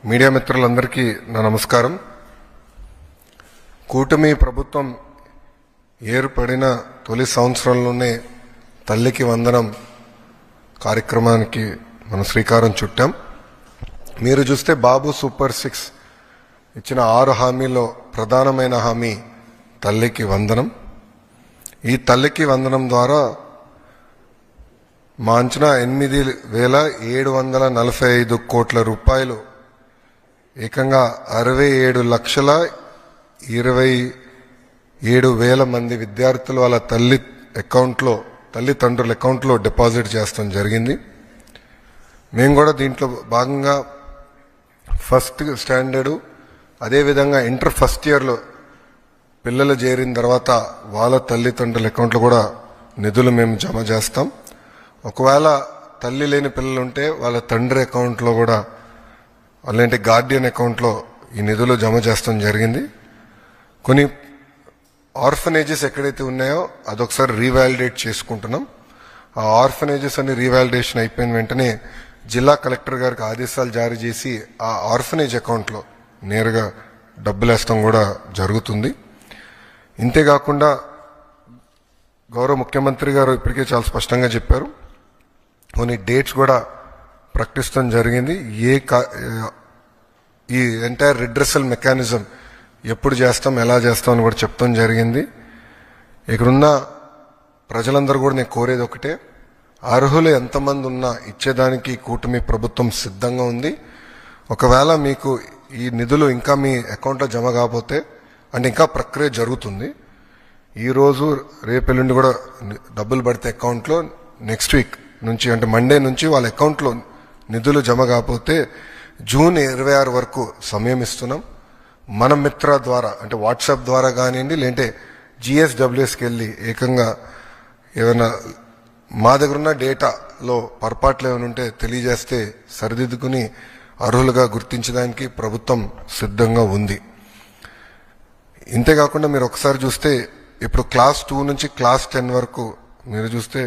Media మిత్రులందరికీ నా నమస్కారం. కూటమి ప్రభుత్వం ఏర్పడిన తొలి సంవత్సరంలోనే తల్లికి వందనం కార్యక్రమానికి మనం శ్రీకారం చుట్టాం. మీరు చూస్తే బాబు సూపర్ 6 ఇచ్చిన 6 హామీల్లో ప్రధానమైన హామీ తల్లికి వందనం. ఈ తల్లికి వందనం ద్వారా మా అంచనా 8,745 కోట్ల రూపాయలు ఏకంగా 67,27,000 మంది విద్యార్థులు వాళ్ళ తల్లిదండ్రుల అకౌంట్లో డిపాజిట్ చేస్తాం జరిగింది. మేము కూడా దీంట్లో భాగంగా ఫస్ట్ స్టాండర్డు అదేవిధంగా ఇంటర్ ఫస్ట్ ఇయర్లో పిల్లలు చేరిన తర్వాత వాళ్ళ తల్లిదండ్రుల అకౌంట్లో కూడా నిధులు మేము జమ చేస్తాం. ఒకవేళ తల్లి లేని పిల్లలు ఉంటే వాళ్ళ తండ్రి అకౌంట్లో కూడా అలాంటి గార్డియన్ అకౌంట్లో ఈ నిధులు జమ చేస్తాం జరిగింది. కొన్ని ఆర్ఫనేజెస్ ఎక్కడైతే ఉన్నాయో అదొకసారి రీవాలిడేట్ చేసుకుంటున్నాం. ఆ ఆర్ఫనేజెస్ అన్ని రీవాలిడేషన్ అయిపోయిన వెంటనే జిల్లా కలెక్టర్ గారికి ఆదేశాలు జారీ చేసి ఆ ఆర్ఫనేజ్ అకౌంట్లో నేరుగా డబ్బులు వేస్తాం కూడా జరుగుతుంది. ఇంతేకాకుండా గౌరవ ముఖ్యమంత్రి గారు ఇప్పటికే చాలా స్పష్టంగా చెప్పారు. కొన్ని డేట్స్ కూడా ప్రకటిస్తాం జరిగింది. ఈ ఎంటైర్ రిడ్రెసల్ మెకానిజం ఎప్పుడు చేస్తాం, ఎలా చేస్తాం అని కూడా చెప్తాం జరిగింది. ఇక్కడున్న ప్రజలందరూ కూడా నేను కోరేది ఒకటే, అర్హులు ఎంతమంది ఉన్నా ఇచ్చేదానికి కూటమి ప్రభుత్వం సిద్ధంగా ఉంది. ఒకవేళ మీకు ఈ నిధులు ఇంకా మీ అకౌంట్లో జమ కాకపోతే అంటే ఇంకా ప్రక్రియ జరుగుతుంది. ఈరోజు రేపెల్లుండి కూడా డబ్బులు పడితే అకౌంట్లో నెక్స్ట్ వీక్ నుంచి అంటే మండే నుంచి వాళ్ళ అకౌంట్లో నిధులు జమ కాకపోతే జూన్ 26 వరకు సమయం ఇస్తున్నాం. మన మిత్ర ద్వారా అంటే వాట్సాప్ ద్వారా కానివ్వండి, లేదంటే GSWSకి వెళ్ళి ఏకంగా ఏమైనా మా దగ్గర ఉన్న డేటాలో పొరపాట్లు ఏమైనా ఉంటే తెలియజేస్తే సరిదిద్దుకుని అర్హులుగా గుర్తించడానికి ప్రభుత్వం సిద్ధంగా ఉంది. ఇంతేకాకుండా మీరు ఒకసారి చూస్తే ఇప్పుడు క్లాస్ 2 నుంచి క్లాస్ 10 వరకు మీరు చూస్తే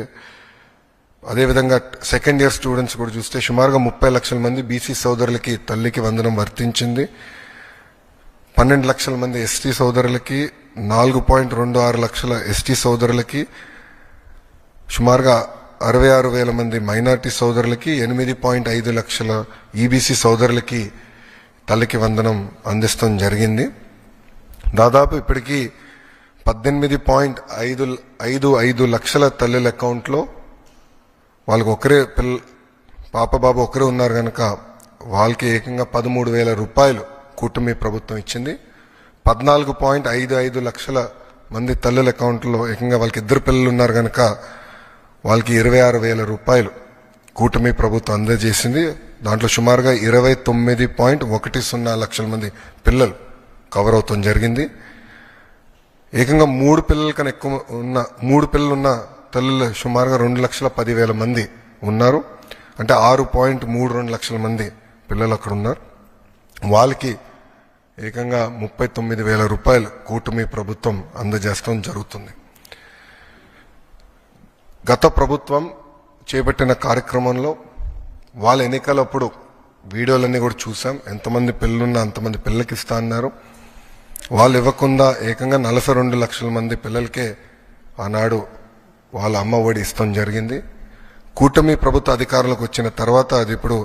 అదేవిధంగా సెకండ్ ఇయర్ స్టూడెంట్స్ కూడా చూస్తే సుమారుగా 30 లక్షల మంది బీసీ సోదరులకి తల్లికి వందనం వర్తించింది. 12 లక్షల మంది ఎస్టీ సోదరులకి, 4.26 లక్షల ఎస్టీ సోదరులకి, సుమారుగా 66,000 మంది మైనార్టీ సోదరులకి, 8.5 లక్షల ఈబీసీ సోదరులకి తల్లికి వందనం అందిస్తాం జరిగింది. దాదాపు ఇప్పటికీ 18.55 లక్షల తల్లుల అకౌంట్లో వాళ్ళకి ఒకరే పాప బాబు ఒకరే ఉన్నారు కనుక వాళ్ళకి ఏకంగా 13,000 రూపాయలు కూటమి ప్రభుత్వం ఇచ్చింది. 14.55 లక్షల మంది తల్లుల అకౌంట్లో ఏకంగా వాళ్ళకి 2 పిల్లలు ఉన్నారు కనుక వాళ్ళకి 26,000 రూపాయలు కూటమి ప్రభుత్వం అందజేసింది. దాంట్లో సుమారుగా 29.10 లక్షల మంది పిల్లలు కవర్ అవుతాం జరిగింది. ఏకంగా 3 పిల్లల కన్నా ఎక్కువ ఉన్న 3 పిల్లలు ఉన్న తల్లులు సుమారుగా 2,10,000 మంది ఉన్నారు. అంటే 6.32 లక్షల మంది పిల్లలు అక్కడ ఉన్నారు. వాళ్ళకి ఏకంగా 39,000 రూపాయలు కూటమి ప్రభుత్వం అందజేస్తాం జరుగుతుంది. గత ప్రభుత్వం చేపట్టిన కార్యక్రమంలో వాళ్ళ ఎన్నికలప్పుడు వీడియోలన్నీ కూడా చూసాం. ఎంతమంది పిల్లలున్నా అంతమంది పిల్లలకి ఇస్తా అన్నారు. వాళ్ళు ఇవ్వకుండా ఏకంగా 42 లక్షల మంది పిల్లలకే ఆనాడు వాళ్ళ అమ్మ ఒడి ఇస్తాం జరిగింది. కూటమి ప్రభుత్వ అధికారులకు వచ్చిన తర్వాత అది ఇప్పుడు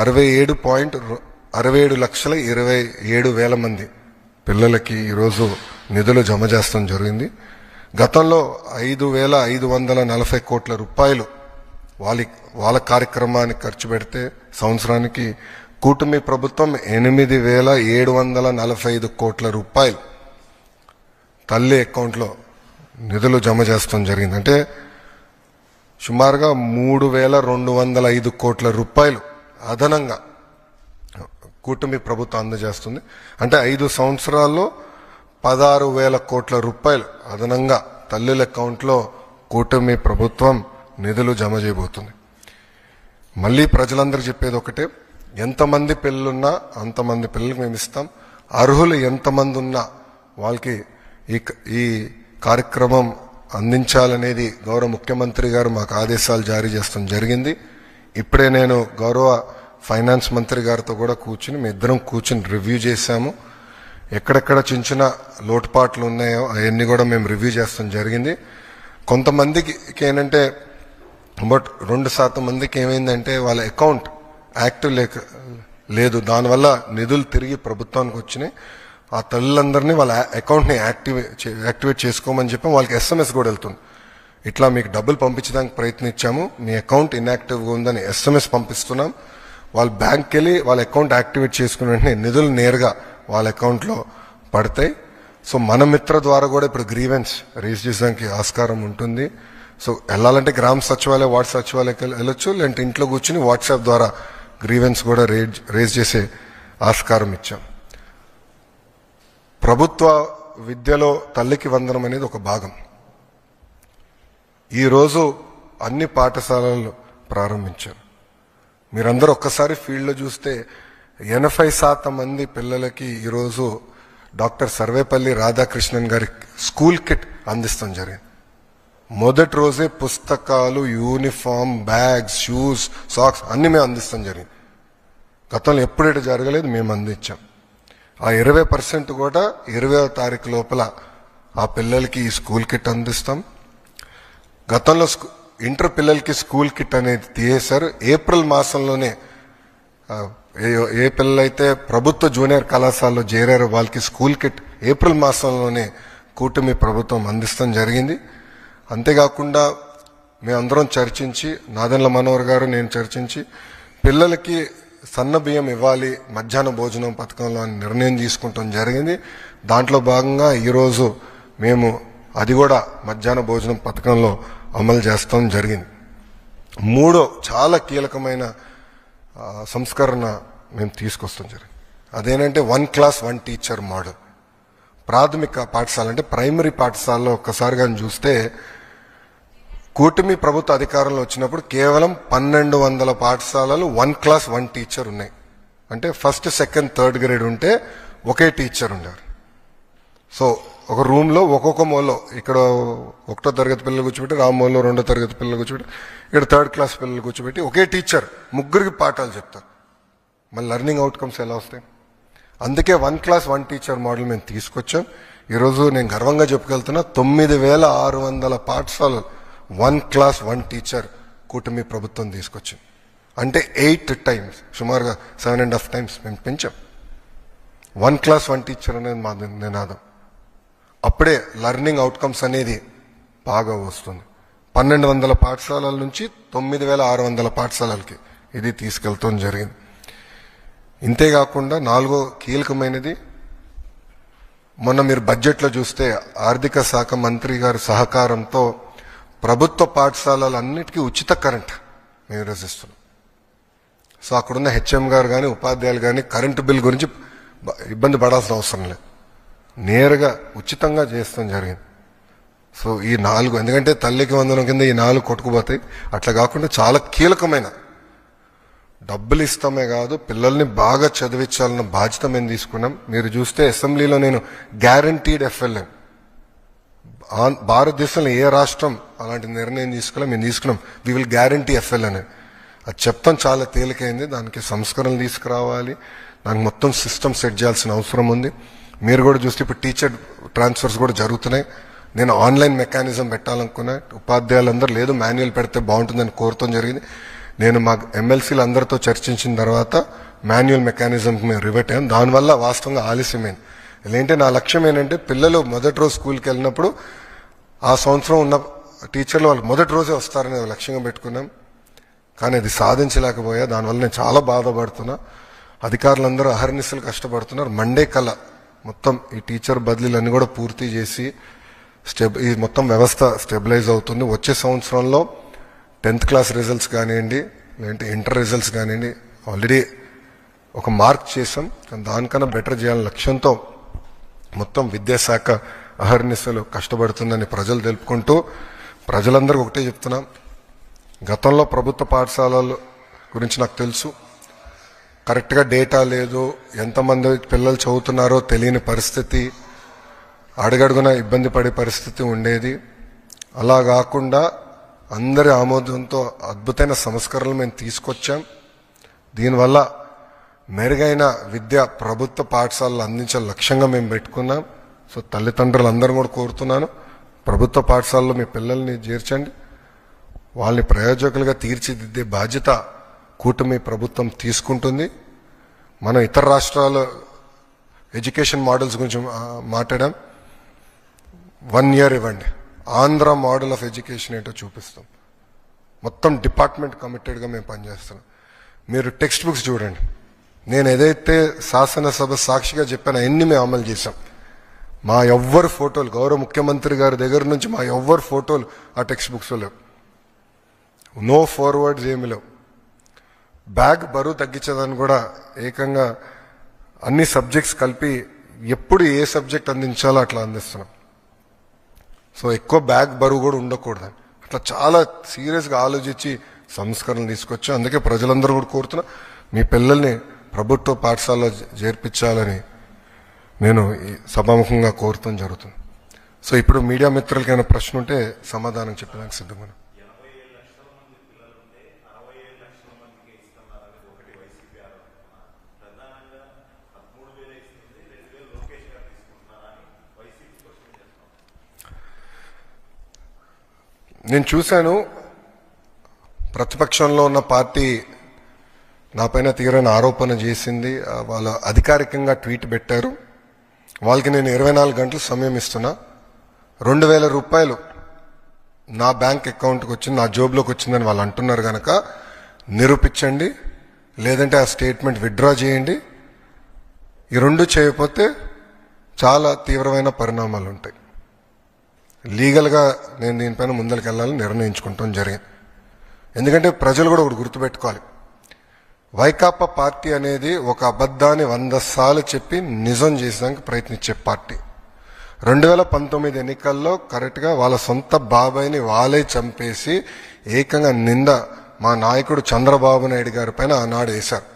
67,27,000 మంది పిల్లలకి ఈరోజు నిధులు జమ చేస్తాం జరిగింది. గతంలో 5,540 కోట్ల రూపాయలు వాళ్ళ కార్యక్రమానికి ఖర్చు పెడితే సంవత్సరానికి కూటమి ప్రభుత్వం 8,745 కోట్ల రూపాయలు తల్లి అకౌంట్లో నిధులు జమ చేస్తాం జరిగింది. అంటే సుమారుగా 3,205 కోట్ల రూపాయలు అదనంగా కూటమి ప్రభుత్వం అందజేస్తుంది. అంటే 5 సంవత్సరాల్లో 16,000 కోట్ల రూపాయలు అదనంగా తల్లుల అకౌంట్లో కూటమి ప్రభుత్వం నిధులు జమ చేయబోతుంది. మళ్ళీ ప్రజలందరూ చెప్పేది ఒకటే, ఎంతమంది పిల్లలున్నా అంతమంది పిల్లలకు మేము ఇస్తాం. అర్హులు ఎంతమంది ఉన్నా వాళ్ళకి ఈ కార్యక్రమం అందించాలనేది గౌరవ ముఖ్యమంత్రి గారు మాకు ఆదేశాలు జారీ చేస్తాం జరిగింది. ఇప్పుడే నేను గౌరవ ఫైనాన్స్ మంత్రి గారితో కూడా కూర్చుని మీ ఇద్దరం కూర్చుని రివ్యూ చేశాము. ఎక్కడెక్కడ చిన్న చిన్న లోటుపాట్లు ఉన్నాయో అవన్నీ కూడా మేము రివ్యూ చేస్తాం జరిగింది. కొంతమందికి ఏంటంటే బట్ 2% మందికి ఏమైందంటే వాళ్ళ అకౌంట్ యాక్టివ్ లేదు, దానివల్ల నిధులు తిరిగి ప్రభుత్వానికి వచ్చినాయి. ఆ తల్లులందరినీ వాళ్ళ అకౌంట్ని యాక్టివేట్ చేసుకోమని చెప్పి వాళ్ళకి SMS కూడా వెళ్తుంది. ఇట్లా మీకు డబ్బులు పంపించడానికి ప్రయత్నించాము, మీ అకౌంట్ ఇన్యాక్టివ్గా ఉందని SMS పంపిస్తున్నాం. వాళ్ళ బ్యాంక్కి వెళ్ళి వాళ్ళ అకౌంట్ యాక్టివేట్ చేసుకున్న వెంటనే నిధులు నేరుగా వాళ్ళ అకౌంట్లో పడతాయి. సో మన మిత్ర ద్వారా కూడా ఇప్పుడు గ్రీవెన్స్ రేజ్ చేయడానికి ఆస్కారం ఉంటుంది. సో వెళ్ళాలంటే గ్రామ సచివాలయం, వార్డు సచివాలయకి వెళ్ళొచ్చు, లేదంటే ఇంట్లో కూర్చుని వాట్సాప్ ద్వారా గ్రీవెన్స్ కూడా రేజ్ చేసే ఆస్కారం ఇచ్చాం. ప్రభుత్వ విద్యలో తల్లికి వందనం అనేది ఒక భాగం. ఈరోజు అన్ని పాఠశాలలు ప్రారంభించారు. మీరందరూ ఒక్కసారి ఫీల్డ్లో చూస్తే 80% మంది పిల్లలకి ఈరోజు డాక్టర్ సర్వేపల్లి రాధాకృష్ణన్ గారి స్కూల్ కిట్ అందిస్తాం జరిగింది. మొదటి రోజే పుస్తకాలు, యూనిఫామ్, బ్యాగ్స్, షూస్, సాక్స్ అన్ని మేము అందిస్తాం జరిగింది. గతంలో ఎప్పుడైతే జరగలేదు, మేము అందించాం. ఆ 20% కూడా 20వ తారీఖు లోపల ఆ పిల్లలకి ఈ స్కూల్ కిట్ అందిస్తాం. గతంలో ఇంటర్ పిల్లలకి స్కూల్ కిట్ అనేది తీసేశారు. ఏప్రిల్ మాసంలోనే ఏ పిల్లలైతే ప్రభుత్వ జూనియర్ కళాశాలలో చేరారో వాళ్ళకి స్కూల్ కిట్ ఏప్రిల్ మాసంలోనే కూటమి ప్రభుత్వం అందిస్తాం జరిగింది. అంతేకాకుండా మేమందరం చర్చించి, నాదెండ్ల మనోహర్ గారు నేను చర్చించి పిల్లలకి సన్న బియ్యం ఇవ్వాలి మధ్యాహ్న భోజనం పథకంలో అని నిర్ణయం తీసుకుంటాం జరిగింది. దాంట్లో భాగంగా ఈరోజు మేము అది కూడా మధ్యాహ్న భోజనం పథకంలో అమలు చేస్తాం జరిగింది. మూడో చాలా కీలకమైన సంస్కరణ మేము తీసుకొస్తాం జరిగింది. అదేంటంటే 1 క్లాస్ 1 టీచర్ మోడల్. ప్రాథమిక పాఠశాల అంటే ప్రైమరీ పాఠశాలలో ఒక్కసారిగా చూస్తే కూటమి ప్రభుత్వ అధికారంలో వచ్చినప్పుడు కేవలం 1200 పాఠశాలలు 1 క్లాస్ 1 టీచర్ ఉన్నాయి. అంటే ఫస్ట్, సెకండ్, థర్డ్ గ్రేడ్ ఉంటే ఒకే టీచర్ ఉన్నారు. సో ఒక రూమ్లో ఒక్కొక్క మూలలో, ఇక్కడ 1వ తరగతి పిల్లలు కూర్చోబెట్టి, రామ్మూలలో 2వ తరగతి పిల్లలు కూర్చోబెట్టి, ఇక్కడ 3rd క్లాస్ పిల్లలు కూర్చోబెట్టి ఒకే టీచర్ ముగ్గురికి పాఠాలు చెప్తారు. మళ్ళీ లెర్నింగ్ అవుట్కమ్స్ ఎలా వస్తాయి? అందుకే 1 క్లాస్ 1 టీచర్ మోడల్ మేము తీసుకొచ్చాం. ఈరోజు నేను గర్వంగా చెప్పుకెళ్తున్నా, 9600 పాఠశాలలు 1 క్లాస్ 1 టీచర్ కూటమి ప్రభుత్వం తీసుకొచ్చింది. అంటే 8 టైమ్స్, సుమారుగా 7.5 టైమ్స్ మేము పెంచాం. 1 క్లాస్ 1 టీచర్ అనేది మా నినాదం. అప్పుడే లెర్నింగ్ అవుట్కమ్స్ అనేది బాగా వస్తుంది. 1200 పాఠశాలల నుంచి 9600 పాఠశాలలకి ఇది తీసుకెళ్తాం జరిగింది. ఇంతేకాకుండా 4వ కీలకమైనది, మొన్న మీరు బడ్జెట్లో చూస్తే ఆర్థిక శాఖ మంత్రి గారి సహకారంతో ప్రభుత్వ పాఠశాలలన్నిటికీ ఉచిత కరెంట్ మేము రచిస్తున్నాం. సో అక్కడున్న HM గారు కానీ ఉపాధ్యాయులు కానీ కరెంటు బిల్ గురించి ఇబ్బంది పడాల్సిన అవసరం లేదు, నేరుగా ఉచితంగా చేస్తాం జరిగింది. సో ఈ 4, ఎందుకంటే తల్లికి వందనం కింద ఈ 4 కొట్టుకుపోతాయి. అట్లా కాకుండా చాలా కీలకమైన డబ్బులు ఇస్తామే కాదు, పిల్లల్ని బాగా చదివించాలన్న బాధ్యత మేము తీసుకున్నాం. మీరు చూస్తే అసెంబ్లీలో నేను గ్యారంటీడ్ FLN, భారతదేశంలో ఏ రాష్ట్రం అలాంటి నిర్ణయం తీసుకోలే, మేము తీసుకున్నాం. We will guarantee FLN. అది చెప్తాం చాలా తేలికైంది. దానికి సంస్కరణలు తీసుకురావాలి, దానికి మొత్తం సిస్టమ్ సెట్ చేయాల్సిన అవసరం ఉంది. మీరు కూడా చూస్తే ఇప్పుడు టీచర్ ట్రాన్స్ఫర్స్ కూడా జరుగుతున్నాయి. నేను ఆన్లైన్ మెకానిజం పెట్టాలనుకున్నా, ఉపాధ్యాయులందరూ లేదు మాన్యువల్ పెడితే బాగుంటుందని కోరటం జరిగింది. నేను మా MLCలు అందరితో చర్చించిన తర్వాత మాన్యువల్ మెకానిజంకి మేము రివర్ట్ అయ్యాం. దానివల్ల వాస్తవంగా ఆలస్యమైంది. ఏంటంటే నా లక్ష్యం ఏంటంటే పిల్లలు మొదటి రోజు స్కూల్కి వెళ్ళినప్పుడు ఆ సంవత్సరం ఉన్న టీచర్లు వాళ్ళు మొదటి రోజే వస్తారని లక్ష్యంగా పెట్టుకున్నాం. కానీ అది సాధించలేకపోయా. దానివల్ల నేను చాలా బాధపడుతున్నా. అధికారులందరూ అహర్నిశలు కష్టపడుతున్నారు. మండే కల్లా మొత్తం ఈ టీచర్ బదిలీలన్నీ కూడా పూర్తి చేసి ఈ మొత్తం వ్యవస్థ స్టెబిలైజ్ అవుతుంది. వచ్చే సంవత్సరంలో 10th క్లాస్ రిజల్ట్స్ కానివ్వండి, లేదంటే ఇంటర్ రిజల్ట్స్ కానివ్వండి, ఆల్రెడీ ఒక మార్క్ చేసాం. దానికన్నా బెటర్ చేయాలని లక్ష్యంతో మొత్తం విద్యాశాఖ అహర్నిశలు కష్టపడుతుందని ప్రజలు తెలుపుకుంటూ, ప్రజలందరూ ఒకటే చెప్తున్నాం, గతంలో ప్రభుత్వ పాఠశాలల గురించి నాకు తెలుసు, కరెక్ట్గా డేటా లేదు, ఎంతమంది పిల్లలు చదువుతున్నారో తెలియని పరిస్థితి, అడుగడుగున ఇబ్బంది పడే పరిస్థితి ఉండేది. అలా కాకుండా అందరి ఆమోదంతో అద్భుతమైన సంస్కరణలు మేము తీసుకొచ్చాం. దీనివల్ల మెరుగైన విద్య ప్రభుత్వ పాఠశాలలు అందించే లక్ష్యంగా మేము పెట్టుకున్నాం. సో తల్లిదండ్రులందరూ కూడా కోరుతున్నాను, ప్రభుత్వ పాఠశాలలో మీ పిల్లల్ని చేర్చండి. వాళ్ళని ప్రయోజకులుగా తీర్చిదిద్దే బాధ్యత కూటమి ప్రభుత్వం తీసుకుంటుంది. మనం ఇతర రాష్ట్రాల ఎడ్యుకేషన్ మోడల్స్ గురించి మాట్లాడాం. 1 year ఇవ్వండి, ఆంధ్ర మోడల్ ఆఫ్ ఎడ్యుకేషన్ ఏంటో చూపిస్తాం. మొత్తం డిపార్ట్మెంట్ కమిటెడ్గా మేము పనిచేస్తున్నాం. మీరు టెక్స్ట్ బుక్స్ చూడండి. నేను ఏదైతే శాసనసభ సాక్షిగా చెప్పానో అన్ని మేము అమలు చేశాం. మా ఎవ్వరు ఫోటోలు, గౌరవ ముఖ్యమంత్రి గారి దగ్గర నుంచి మా ఎవ్వరు ఫోటోలు ఆ టెక్స్ట్ బుక్స్లో లేవు. నో ఫార్వర్డ్స్ ఏమి లేవు. బ్యాగ్ బరువు తగ్గించేదాన్ని కూడా ఏకంగా అన్ని సబ్జెక్ట్స్ కలిపి ఎప్పుడు ఏ సబ్జెక్ట్ అందించాలో అట్లా అందిస్తున్నాం. సో ఎక్కువ బ్యాగ్ బరువు కూడా ఉండకూడదని అట్లా చాలా సీరియస్గా ఆలోచించి సంస్కరణలు తీసుకొచ్చి, అందుకే ప్రజలందరూ కూడా కోరుతున్నా మీ పిల్లల్ని ప్రభుత్వ పాఠశాలలో చేర్పించాలని నేను సభాముఖంగా కోరుతాం జరుగుతుంది. సో ఇప్పుడు మీడియా మిత్రులకైనా ప్రశ్న ఉంటే సమాధానం చెప్పడానికి సిద్ధంగా. నేను చూశాను, ప్రతిపక్షంలో ఉన్న పార్టీ నాపైన తీవ్రమైన ఆరోపణ చేసింది. వాళ్ళ అధికారికంగా ట్వీట్ పెట్టారు. వాళ్ళకి నేను 24 గంటలు సమయం ఇస్తున్నా. 2,000 రూపాయలు నా బ్యాంక్ అకౌంట్కి వచ్చింది, నా జోబులోకి వచ్చిందని వాళ్ళు అంటున్నారు కనుక నిరూపించండి, లేదంటే ఆ స్టేట్మెంట్ విత్డ్రా చేయండి. ఈ రెండు చేయకపోతే చాలా తీవ్రమైన పరిణామాలు ఉంటాయి. లీగల్గా నేను దీనిపైన ముందరికి వెళ్ళాలని నిర్ణయించుకుంటాం జరిగింది. ఎందుకంటే ప్రజలు కూడా ఒకటి గుర్తుపెట్టుకోవాలి, వైకాపా పార్టీ అనేది ఒక అబద్ధాన్ని 100 సార్లు చెప్పి నిజం చేసేదానికి ప్రయత్నించే పార్టీ. 2019 ఎన్నికల్లో కరెక్ట్గా వాళ్ళ సొంత బాబాయిని వాళ్ళే చంపేసి ఏకంగా నింద మా నాయకుడు చంద్రబాబు నాయుడు గారి పైన ఆనాడు వేశారు.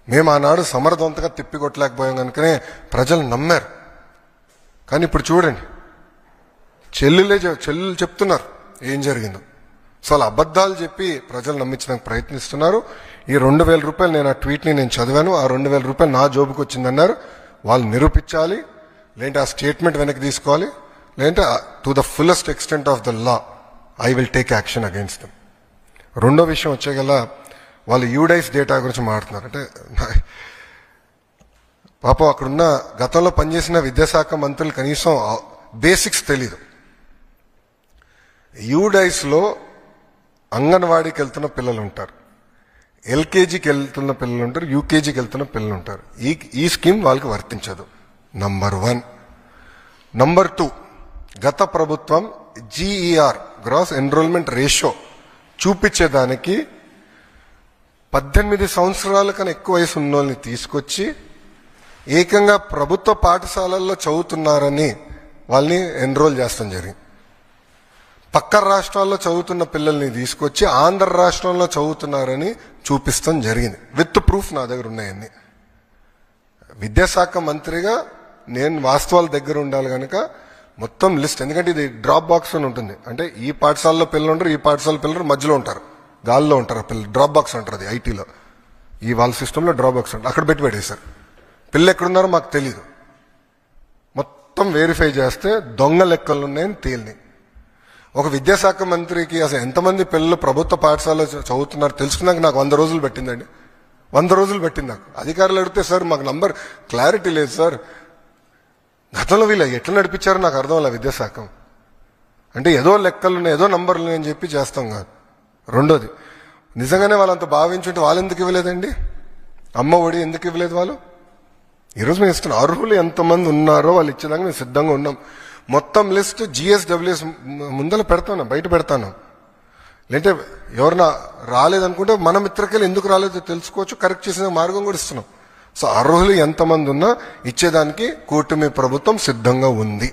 మేము ఆనాడు సమర్థవంతంగా తిప్పికొట్టలేకపోయాం కనుకనే ప్రజలు నమ్మారు. కానీ ఇప్పుడు చూడండి, చెల్లెలు చెప్తున్నారు ఏం జరిగిందో. సో అలా అబద్ధాలు చెప్పి ప్రజలు నమ్మించడానికి ప్రయత్నిస్తున్నారు. ఈ 2,000 రూపాయలు, నేను ఆ ట్వీట్ని నేను చదివాను, ఆ 2,000 రూపాయలు నా జోబుకి వచ్చిందన్నారు. వాళ్ళు నిరూపించాలి, లేదంటే ఆ స్టేట్మెంట్ వెనక్కి తీసుకోవాలి, లేదంటే to the fullest extent of the law I will take action against them. రెండో విషయం వచ్చేగల వాళ్ళు యూడైస్ డేటా గురించి మాట్లాడుతున్నారు. అంటే పాపం అక్కడున్న గతంలో పనిచేసిన విద్యాశాఖ మంత్రులు కనీసం బేసిక్స్ తెలీదు. యూడైస్లో అంగన్వాడీకి వెళ్తున్న పిల్లలు ఉంటారు, ఎల్కేజీకి వెళ్తున్న పిల్లలు ఉంటారు, యూకేజీకి వెళ్తున్న పిల్లలు ఉంటారు. ఈ స్కీమ్ వాళ్ళకి వర్తించదు. నంబర్ 1. నంబర్ 2, గత ప్రభుత్వం జీఈఆర్ గ్రాస్ ఎన్రోల్మెంట్ రేషియో చూపించేదానికి 18 సంవత్సరాల కన్నా ఎక్కువ వయసు ఉన్న వాళ్ళని తీసుకొచ్చి ఏకంగా ప్రభుత్వ పాఠశాలల్లో చదువుతున్నారని వాళ్ళని ఎన్రోల్ చేస్తాం జరిగింది. పక్క రాష్ట్రాల్లో చదువుతున్న పిల్లల్ని తీసుకొచ్చి ఆంధ్ర రాష్ట్రంలో చదువుతున్నారని చూపిస్తాం జరిగింది. విత్ ప్రూఫ్ నా దగ్గర ఉన్నాయన్నీ. విద్యాశాఖ మంత్రిగా నేను వాస్తవాల దగ్గర ఉండాలి కనుక మొత్తం లిస్ట్, ఎందుకంటే ఇది డ్రాప్ బాక్స్ అని ఉంటుంది. అంటే ఈ పాఠశాలలో పిల్లలు ఉంటారు, ఈ పాఠశాల పిల్లలు మధ్యలో ఉంటారు, గాల్లో ఉంటారు ఆ పిల్లలు. డ్రాప్ బాక్స్ అంటారు అది ఐటీలో, ఈ వాళ్ళ సిస్టంలో డ్రాప్ బాక్స్ అంటారు. అక్కడ పెట్టి పెట్టేశారు. పిల్లలు ఎక్కడున్నారో మాకు తెలీదు. మొత్తం వెరిఫై చేస్తే దొంగ లెక్కలు ఉన్నాయని తేలినాయి. ఒక విద్యాశాఖ మంత్రికి అసలు ఎంతమంది పిల్లలు ప్రభుత్వ పాఠశాలలో చదువుతున్నారు తెలుసుకున్నాక నాకు 100 రోజులు పెట్టిందండి. 100 రోజులు పెట్టింది నాకు. అధికారులు అడిగితే సార్ మాకు నంబర్ క్లారిటీ లేదు సార్, గతంలో వీళ్ళు ఎట్లా నడిపించారో నాకు అర్థం అలా విద్యాశాఖ. అంటే ఏదో లెక్కలు ఉన్నాయి, ఏదో నంబర్లు అని చెప్పి చేస్తాం కాదు. రెండోది, నిజంగానే వాళ్ళంత భావించుంటే వాళ్ళు ఎందుకు ఇవ్వలేదండి? అమ్మ ఒడి ఎందుకు ఇవ్వలేదు వాళ్ళు? ఈరోజు మేము ఇస్తున్నాం. అర్హులు ఎంతమంది ఉన్నారో వాళ్ళు ఇచ్చేదాకా మేము సిద్ధంగా ఉన్నాం. మొత్తం లిస్ట్ GSWS ముందర పెడతాను, బయట పెడతాను. లేదంటే ఎవరన్నా రాలేదనుకుంటే మన మిత్రకెళ్ళి ఎందుకు రాలేదో తెలుసుకోవచ్చు, కరెక్ట్ చేసిన మార్గం కూడా ఇస్తున్నాం. సో అర్హులు ఎంతమంది ఉన్నా ఇచ్చేదానికి కూటమి ప్రభుత్వం సిద్ధంగా ఉంది.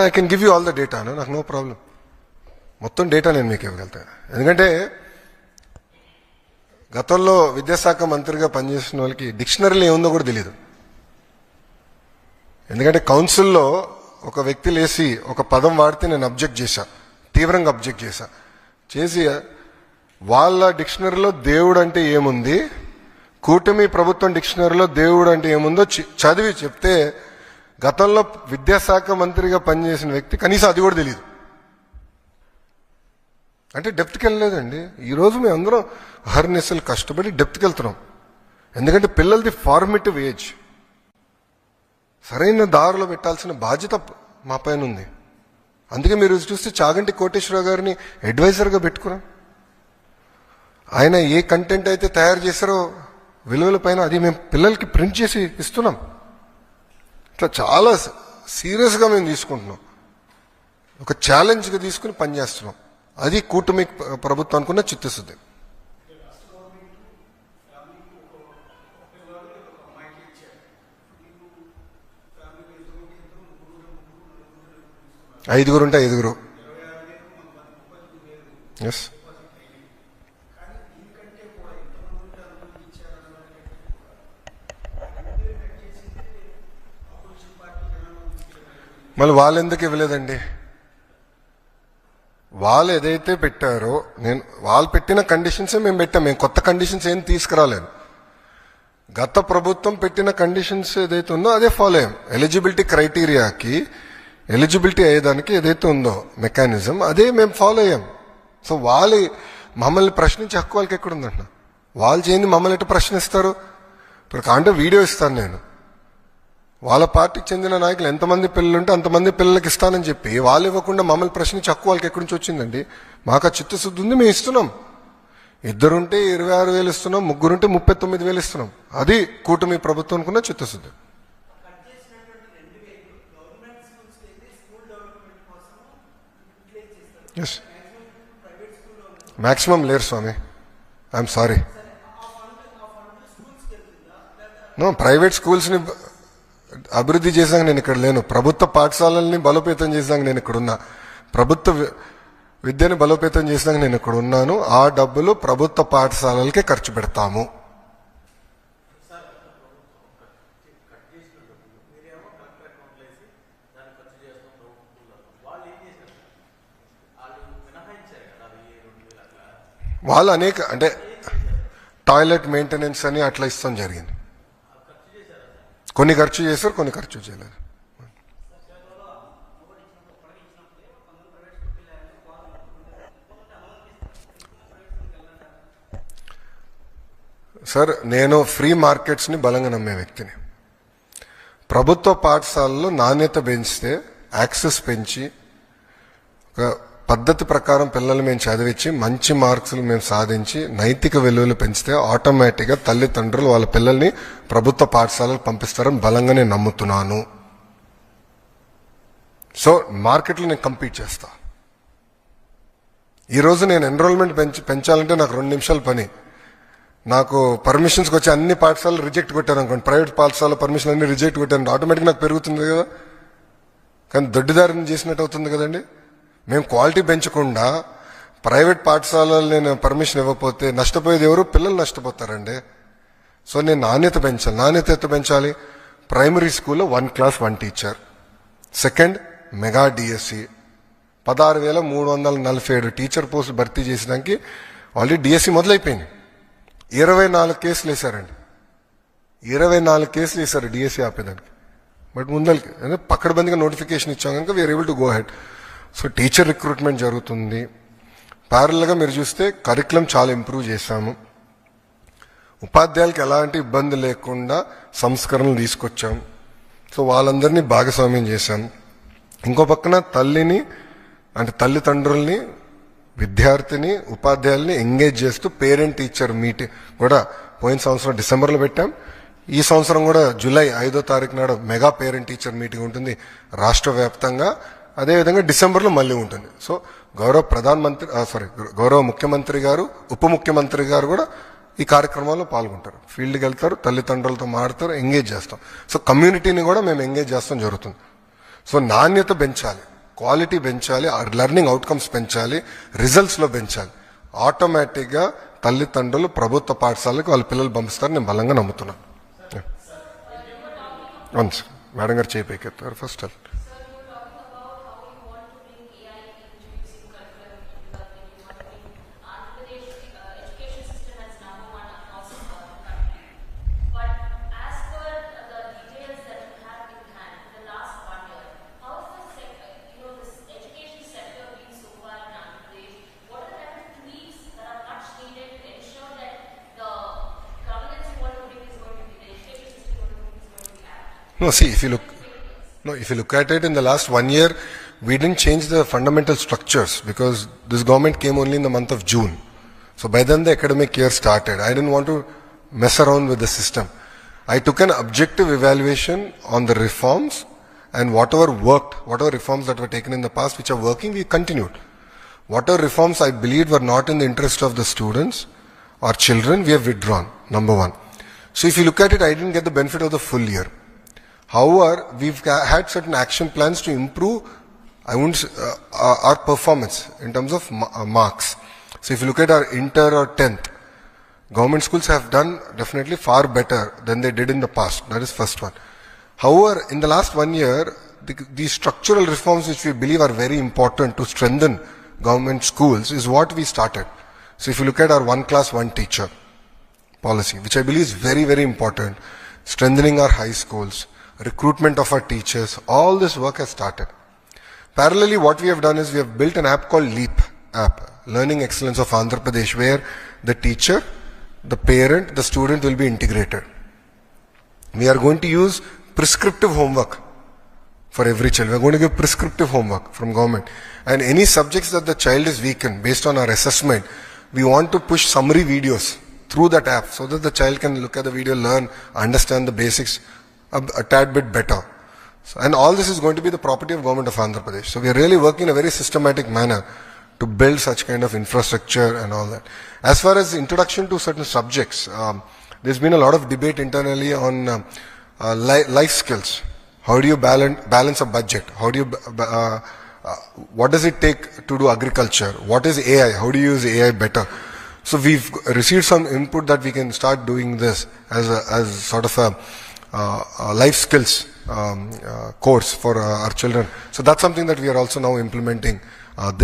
I can give you all the data, నాకు నో ప్రాబ్లం. మొత్తం డేటా నేను మీకు ఇవ్వగలుగుతాను. ఎందుకంటే గతంలో విద్యాశాఖ మంత్రిగా పనిచేసిన వాళ్ళకి డిక్షనరీలో ఏముందో కూడా తెలియదు. ఎందుకంటే కౌన్సిల్లో ఒక వ్యక్తి లేసి ఒక పదం వాడితే నేను అబ్జెక్ట్ చేశా, తీవ్రంగా అబ్జెక్ట్ చేసి వాళ్ళ డిక్షనరీలో దేవుడు అంటే ఏముంది, కూటమి ప్రభుత్వం డిక్షనరీలో దేవుడు అంటే ఏముందో చదివి చెప్తే గతంలో విద్యాశాఖ మంత్రిగా పనిచేసిన వ్యక్తి కనీసం అది కూడా తెలియదు. అంటే డెప్త్కి వెళ్ళలేదండి. ఈరోజు మేము అందరం అహర్నిశలు కష్టపడి డెప్త్కి వెళ్తున్నాం. ఎందుకంటే పిల్లలది ఫార్మేటివ్ ఏజ్, సరైన దారిలో పెట్టాల్సిన బాధ్యత మా పైన ఉంది. అందుకే మీరు చూస్తే చాగంటి కోటేశ్వరరావు గారిని అడ్వైజర్గా పెట్టుకున్నాం. ఆయన ఏ కంటెంట్ అయితే తయారు చేశారో విలువల పైన అది మేము పిల్లలకి ప్రింట్ చేసి ఇస్తున్నాం. ఇట్లా చాలా సీరియస్గా మేము తీసుకుంటున్నాం, ఒక ఛాలెంజ్గా తీసుకుని పనిచేస్తున్నాం. అది కూటమి ప్రభుత్వానికి ఉన్న చిత్తశుద్ధి. ఐదుగురు ఉంటే ఐదుగురు. ఎస్, మళ్ళీ వాళ్ళు ఎందుకు ఇవ్వలేదండి? వాళ్ళు ఏదైతే పెట్టారో వాళ్ళు పెట్టిన కండిషన్సే మేము పెట్టాం. మేము కొత్త కండిషన్స్ ఏం తీసుకురాలేదు. గత ప్రభుత్వం పెట్టిన కండిషన్స్ ఏదైతే ఉందో అదే ఫాలో అయ్యాం. ఎలిజిబిలిటీ క్రైటీరియాకి ఎలిజిబిలిటీ అయ్యేదానికి ఏదైతే ఉందో మెకానిజం అదే మేము ఫాలో అయ్యాం. సో వాళ్ళు మమ్మల్ని ప్రశ్నించే హక్కు వాళ్ళకి ఎక్కడుందంట? వాళ్ళు చేయండి మమ్మల్ని ఎట్లా ప్రశ్నిస్తారు? ఇప్పుడు కాంటే వీడియో ఇస్తాను నేను, వాళ్ళ పార్టీకి చెందిన నాయకులు ఎంతమంది పిల్లలు ఉంటే అంతమంది పిల్లలకి ఇస్తానని చెప్పి వాళ్ళు ఇవ్వకుండా మమ్మల్ని ప్రశ్నించే హక్కు వాళ్ళకి ఎక్కడి నుంచి వచ్చిందండి? మాకు ఆ చిత్తశుద్ధి ఉంది, మేము ఇస్తున్నాం. ఇద్దరుంటే 26,000 ఇస్తున్నాం, ముగ్గురుంటే 39,000 ఇస్తున్నాం. అది కూటమి ప్రభుత్వానికి ఉన్న చిత్తశుద్ధి. ఎస్, మ్యాక్సిమం లేరు స్వామి, ఐఎమ్ సారీ. నో, ప్రైవేట్ స్కూల్స్ని అభివృద్ధి చేసాక నేను ఇక్కడ లేను. ప్రభుత్వ పాఠశాలల్ని బలోపేతం చేసాక నేను ఇక్కడ ఉన్నా. ప్రభుత్వ విద్యను బలోపేతం చేసాక నేను ఇక్కడ ఉన్నాను. ఆ డబ్బులు ప్రభుత్వ పాఠశాలలకే ఖర్చు పెడతాము. వాళ్ళు అనేక అంటే టాయిలెట్ మెయింటెనెన్స్ అని అట్లా ఇస్తాం జరిగింది. కొన్ని ఖర్చు చేశారు, కొన్ని ఖర్చు చేయలేదు. సార్, నేను ఫ్రీ మార్కెట్స్ని బలంగా నమ్మే వ్యక్తిని. ప్రభుత్వ పాఠశాలలో నాణ్యత పెంచితే, యాక్సెస్ పెంచి, ఒక పద్ధతి ప్రకారం పిల్లలు మేము చదివించి మంచి మార్క్స్లు మేము సాధించి నైతిక విలువలు పెంచితే ఆటోమేటిక్గా తల్లిదండ్రులు వాళ్ళ పిల్లల్ని ప్రభుత్వ పాఠశాలకు పంపిస్తారని బలంగా నేను నమ్ముతున్నాను. సో మార్కెట్లో నేను కంపీట్ చేస్తా. ఈరోజు నేను ఎన్రోల్మెంట్ పెంచాలంటే నాకు 2 నిమిషాల పని. నాకు పర్మిషన్స్కి వచ్చి అన్ని పాఠశాలలు రిజెక్ట్ కొట్టాను అనుకోండి, ప్రైవేట్ పాఠశాల పర్మిషన్ అన్ని రిజెక్ట్ కొట్టాను, ఆటోమేటిక్గా నాకు పెరుగుతుంది కదా. కానీ దొడ్డిదారిని చేసినట్టు అవుతుంది కదండి. మేము క్వాలిటీ పెంచకుండా ప్రైవేట్ పాఠశాలలు నేను పర్మిషన్ ఇవ్వకపోతే నష్టపోయేది ఎవరు? పిల్లలు నష్టపోతారండి. సో నేను నాణ్యత పెంచాలి. నాణ్యత ఎంత పెంచాలి? ప్రైమరీ స్కూల్లో 1 class 1 teacher. Second, mega DSC 16,347 teacher పోస్టులు భర్తీ చేసడానికి ఆల్రెడీ డిఎస్సి మొదలైపోయింది. 24 కేసులు వేశారండి. 24 కేసులు వేశారు డిఎస్సి ఆపేదానికి. బట్ ముందరికి పక్కడబందిగా నోటిఫికేషన్ ఇచ్చాం కనుక we are able to go head. So teacher recruitment జరుగుతుంది. ప్యారల్గా మీరు చూస్తే కరికులం చాలా ఇంప్రూవ్ చేశాము. ఉపాధ్యాయులకి ఎలాంటి ఇబ్బంది లేకుండా సంస్కరణలు తీసుకొచ్చాం. సో వాళ్ళందరినీ భాగస్వామ్యం చేశాం. ఇంకో పక్కన తల్లిదండ్రుల్ని, విద్యార్థిని, ఉపాధ్యాయుల్ని ఎంగేజ్ చేస్తూ పేరెంట్ టీచర్ మీటింగ్ కూడా పోయిన సంవత్సరం డిసెంబర్లో పెట్టాం. ఈ సంవత్సరం కూడా జూలై 5వ తారీఖు నాడు మెగా పేరెంట్ టీచర్ మీటింగ్ ఉంటుంది రాష్ట్ర వ్యాప్తంగా. అదేవిధంగా డిసెంబర్లో మళ్ళీ ఉంటుంది. సో గౌరవ ముఖ్యమంత్రి గారు, ఉప ముఖ్యమంత్రి గారు కూడా ఈ కార్యక్రమాల్లో పాల్గొంటారు. ఫీల్డ్కి వెళ్తారు, తల్లిదండ్రులతో మాట్లాడతారు, ఎంగేజ్ చేస్తాం. సో కమ్యూనిటీని కూడా మేము ఎంగేజ్ చేస్తాం జరుగుతుంది. సో నాణ్యత పెంచాలి, క్వాలిటీ పెంచాలి, లెర్నింగ్ అవుట్కమ్స్ పెంచాలి, రిజల్ట్స్లో పెంచాలి. ఆటోమేటిక్గా తల్లిదండ్రులు ప్రభుత్వ పాఠశాలకు వాళ్ళ పిల్లలు పంపిస్తారని నేను బలంగా నమ్ముతున్నాను. మేడం గారు చేయి పైకెత్తారు first. No, see, if you look, no, if you look at it in the last 1 year, we didn't change the fundamental structures because this government came only in the month of June. So by then the academic year started. I didn't want to mess around with the system. I took an objective evaluation on the reforms, and whatever worked, whatever reforms that were taken in the past which are working, we continued. Whatever reforms I believed were not in the interest of the students or children, we have withdrawn, number one. So if you look at it, I didn't get the benefit of the full year. However, we've had certain action plans to improve, our performance in terms of marks. So if you look at our inter or 10th, government schools have done definitely far better than they did in the past. That is first one. However, in the last 1 year, the structural reforms which we believe are very important to strengthen government schools is what we started. So if you look at our one class, one teacher policy, which I believe is very, very important, strengthening our high schools, recruitment of our teachers, all this work has started. Parallelly, what we have done is we have built an app called LEAP app, Learning Excellence of Andhra Pradesh, where the teacher, the parent, the student will be integrated. We are going to use prescriptive homework for every child. We are going to give prescriptive homework from government. And any subjects that the child is weak in, based on our assessment, we want to push summary videos through that app so that the child can look at the video, learn, understand the basics a tad bit better. So, and all this is going to be the property of government of Andhra Pradesh. So we are really working in a very systematic manner to build such kind of infrastructure and all that. As far as introduction to certain subjects, there's been a lot of debate internally on life skills. How do you balance a budget? How do you, what does it take to do agriculture? What is AI? How do you use AI better? So we've received some input that we can start doing this as sort of a life skills course for our children. So that's something that we are also now implementing